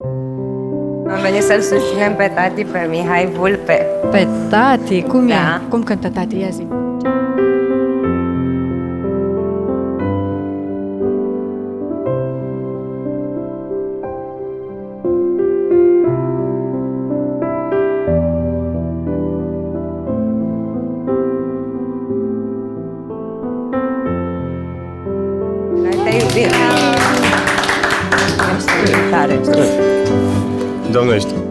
Am venit să-l susținem pe tati, pe Mihai Vulpe. Pe tati? Cum e? Da. Cum cântă tati? Ia zi. Noi te iubim. Ești tare. Doamne, ești.